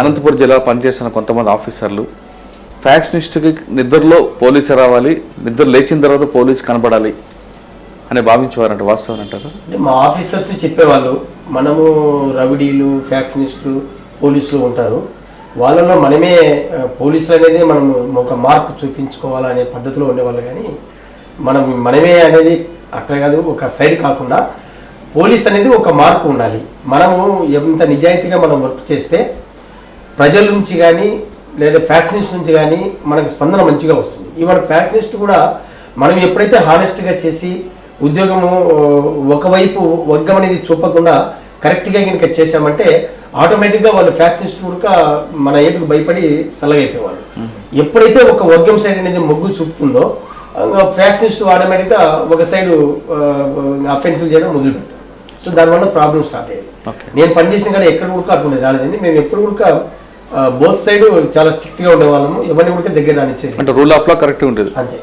అనంతపురం జిల్లాలో పనిచేస్తున్న కొంతమంది ఆఫీసర్లు ఫ్యాక్షనిస్ట్కి నిద్రలో పోలీసు రావాలి, నిద్ర లేచిన తర్వాత పోలీసు కనబడాలి అని భావించేవారంట. వాస్తవం అంటారు. అంటే మా ఆఫీసర్స్ చెప్పేవాళ్ళు, మనము రౌడీలు, ఫ్యాక్షనిస్టులు, పోలీసులు ఉంటారు, వాళ్ళలో మనమే పోలీసులు అనేది మనం ఒక మార్క్ చూపించుకోవాలనే పద్ధతిలో ఉండేవాళ్ళు. కానీ మనమే అనేది అట్లా కాదు, ఒక సైడ్ కాకుండా పోలీస్ అనేది ఒక మార్పు ఉండాలి. మనము ఎంత నిజాయితీగా మనం వర్క్ చేస్తే ప్రజల నుంచి కానీ లేదా ఫ్యాక్షనిస్ట్ నుంచి కానీ మనకు స్పందన మంచిగా వస్తుంది. ఇవాళ ఫ్యాక్షనిస్ట్ కూడా మనం ఎప్పుడైతే హానెస్ట్గా చేసి ఉద్యోగము ఒకవైపు వర్గం అనేది చూపకుండా కరెక్ట్గా కనుక చేసామంటే ఆటోమేటిక్గా వాళ్ళు ఫ్యాక్షనిస్ట్ కూడా మన ఏటుకు భయపడి సల్లగైపోయేవాళ్ళు. ఎప్పుడైతే ఒక వర్గం సైడ్ అనేది మొగ్గు చూపుతుందో ఫ్యాక్షనిస్ట్ ఆటోమేటిక్గా ఒక సైడు అఫెన్సివ్ చేయడం మొదలు పెడతారు. సో దానివల్ల ప్రాబ్లమ్ స్టార్ట్ అయ్యేది. నేను పనిచేసిన కూడా ఎక్కడ కూడా అటువంటి రాలేదండి. మేము ఎప్పుడు కూడా బోత్ సైడ్ చాలా స్ట్రిక్ట్గా ఉండేవాళ్ళము, ఎవరిని కూడా దగ్గర రానిచ్చేది. అంటే రూల్ ఆఫ్ లా కరెక్ట్గా ఉండేది. అంతే.